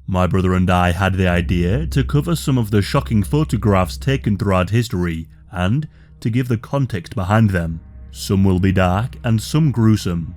My brother and I had the idea to cover some of the shocking photographs taken throughout history and to give the context behind them. Some will be dark and some gruesome.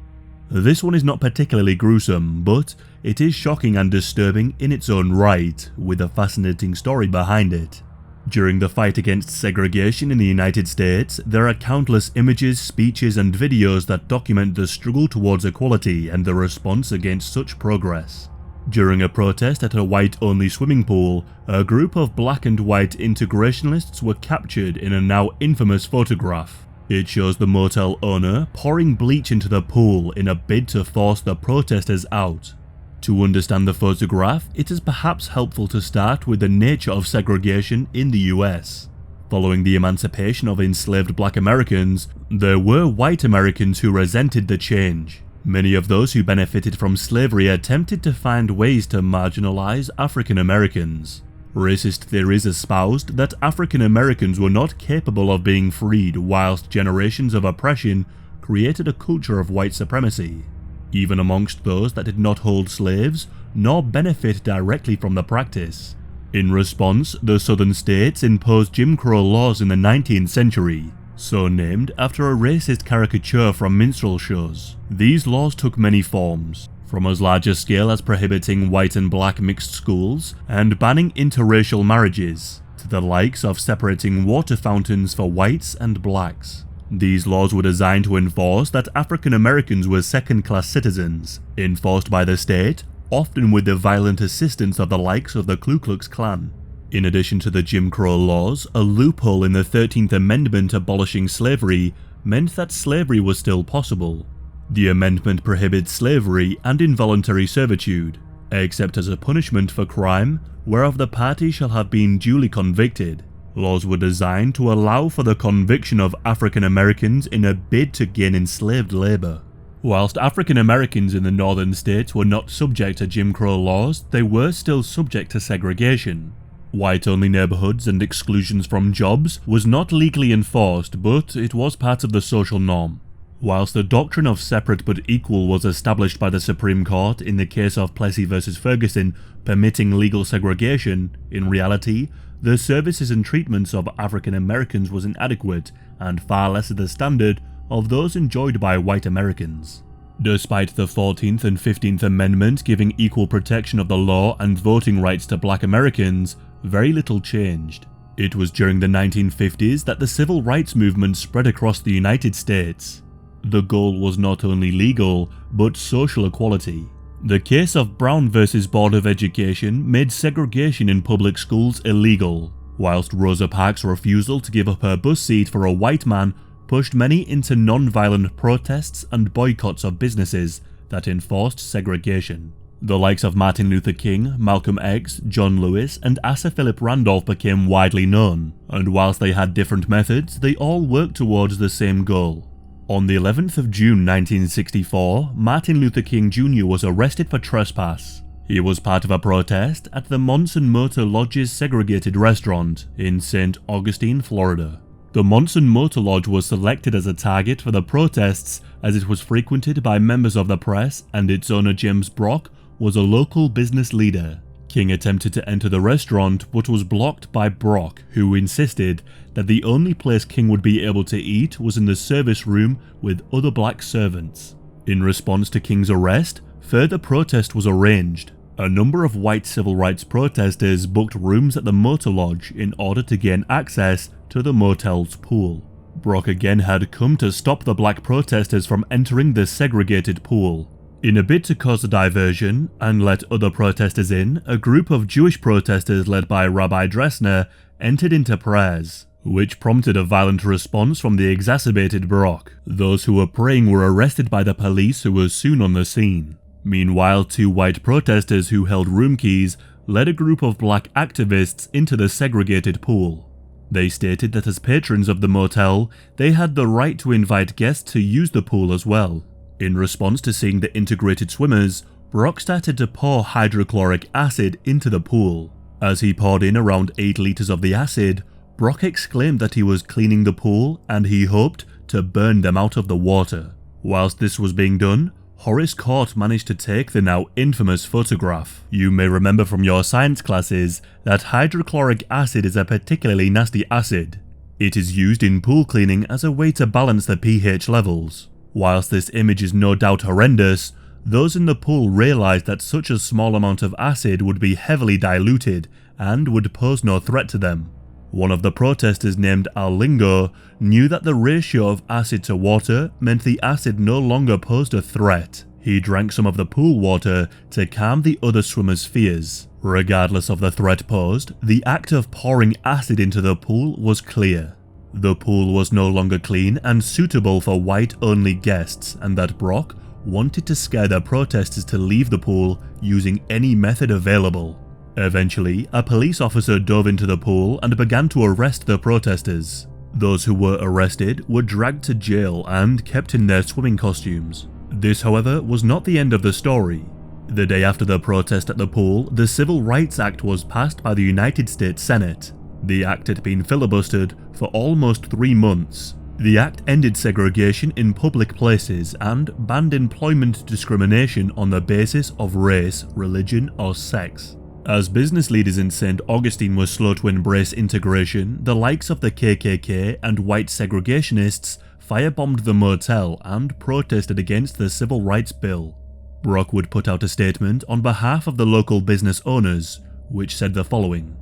This one is not particularly gruesome, but it is shocking and disturbing in its own right, with a fascinating story behind it. During the fight against segregation in the United States, there are countless images, speeches and videos that document the struggle towards equality and the response against such progress. During a protest at a white-only swimming pool, a group of black and white integrationists were captured in a now infamous photograph. It shows the motel owner pouring bleach into the pool in a bid to force the protesters out. To understand the photograph, it is perhaps helpful to start with the nature of segregation in the US. Following the emancipation of enslaved black Americans, there were white Americans who resented the change. Many of those who benefited from slavery attempted to find ways to marginalize African Americans. Racist theories espoused that African Americans were not capable of being freed, whilst generations of oppression created a culture of white supremacy, even amongst those that did not hold slaves nor benefit directly from the practice. In response, the southern states imposed Jim Crow laws in the 19th century, so named after a racist caricature from minstrel shows. These laws took many forms, from as large a scale as prohibiting white and black mixed schools and banning interracial marriages, to the likes of separating water fountains for whites and blacks. These laws were designed to enforce that African Americans were second-class citizens, enforced by the state, often with the violent assistance of the likes of the Ku Klux Klan. In addition to the Jim Crow laws, a loophole in the 13th Amendment abolishing slavery meant that slavery was still possible. The amendment prohibits slavery and involuntary servitude, except as a punishment for crime whereof the party shall have been duly convicted. Laws were designed to allow for the conviction of African Americans in a bid to gain enslaved labor. Whilst African Americans in the northern states were not subject to Jim Crow laws, they were still subject to segregation. White-only neighborhoods and exclusions from jobs was not legally enforced, but it was part of the social norm. Whilst the doctrine of separate but equal was established by the Supreme Court in the case of Plessy v. Ferguson permitting legal segregation, in reality, the services and treatments of African Americans was inadequate and far less the standard of those enjoyed by white Americans. Despite the 14th and 15th Amendment giving equal protection of the law and voting rights to black Americans, very little changed. It was during the 1950s that the civil rights movement spread across the United States. The goal was not only legal, but social equality. The case of Brown v. Board of Education made segregation in public schools illegal, whilst Rosa Parks' refusal to give up her bus seat for a white man pushed many into non-violent protests and boycotts of businesses that enforced segregation. The likes of Martin Luther King, Malcolm X, John Lewis, and Asa Philip Randolph became widely known, and whilst they had different methods, they all worked towards the same goal. On the 11th of June 1964, Martin Luther King Jr. was arrested for trespass. He was part of a protest at the Monson Motor Lodge's segregated restaurant in St. Augustine, Florida. The Monson Motor Lodge was selected as a target for the protests as it was frequented by members of the press, and its owner James Brock was a local business leader. King attempted to enter the restaurant but was blocked by Brock, who insisted that the only place King would be able to eat was in the service room with other black servants. In response to King's arrest, further protest was arranged. A number of white civil rights protesters booked rooms at the Motor Lodge in order to gain access to the motel's pool. Brock again had come to stop the black protesters from entering the segregated pool. In a bid to cause a diversion and let other protesters in, a group of Jewish protesters led by Rabbi Dressner entered into prayers, which prompted a violent response from the exacerbated Brock. Those who were praying were arrested by the police, who were soon on the scene. Meanwhile, two white protesters who held room keys led a group of black activists into the segregated pool. They stated that as patrons of the motel, they had the right to invite guests to use the pool as well. In response to seeing the integrated swimmers, Brock started to pour hydrochloric acid into the pool. As he poured in around 8 liters of the acid, Brock exclaimed that he was cleaning the pool and he hoped to burn them out of the water. Whilst this was being done, Horace Court managed to take the now infamous photograph. You may remember from your science classes that hydrochloric acid is a particularly nasty acid. It is used in pool cleaning as a way to balance the pH levels. Whilst this image is no doubt horrendous, those in the pool realised that such a small amount of acid would be heavily diluted and would pose no threat to them. One of the protesters, named Al Lingo, knew that the ratio of acid to water meant the acid no longer posed a threat. He drank some of the pool water to calm the other swimmers' fears. Regardless of the threat posed, the act of pouring acid into the pool was clear. The pool was no longer clean and suitable for white-only guests, and that Brock wanted to scare the protesters to leave the pool using any method available. Eventually, a police officer dove into the pool and began to arrest the protesters. Those who were arrested were dragged to jail and kept in their swimming costumes. This, however, was not the end of the story. The day after the protest at the pool, the Civil Rights Act was passed by the United States Senate. The act had been filibustered for almost 3 months. The act ended segregation in public places and banned employment discrimination on the basis of race, religion, or sex. As business leaders in St. Augustine were slow to embrace integration, the likes of the KKK and white segregationists firebombed the motel and protested against the Civil Rights Bill. Brock would put out a statement on behalf of the local business owners, which said the following: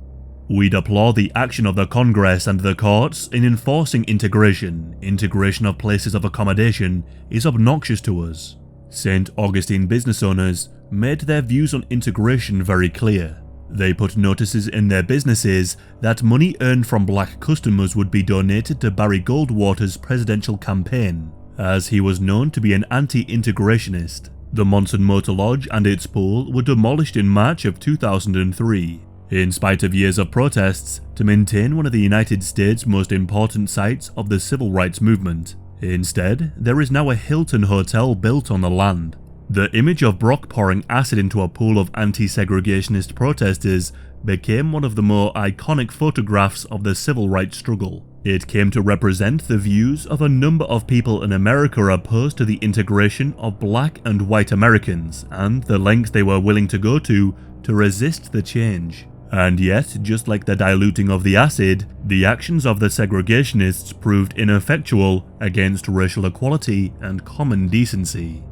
"We deplore the action of the Congress and the courts in enforcing integration. Integration of places of accommodation is obnoxious to us." St. Augustine business owners made their views on integration very clear. They put notices in their businesses that money earned from black customers would be donated to Barry Goldwater's presidential campaign, as he was known to be an anti-integrationist. The Monson Motor Lodge and its pool were demolished in March of 2003. In spite of years of protests, to maintain one of the United States' most important sites of the civil rights movement. Instead, there is now a Hilton hotel built on the land. The image of Brock pouring acid into a pool of anti-segregationist protesters became one of the more iconic photographs of the civil rights struggle. It came to represent the views of a number of people in America opposed to the integration of black and white Americans, and the lengths they were willing to go to resist the change. And yet, just like the diluting of the acid, the actions of the segregationists proved ineffectual against racial equality and common decency.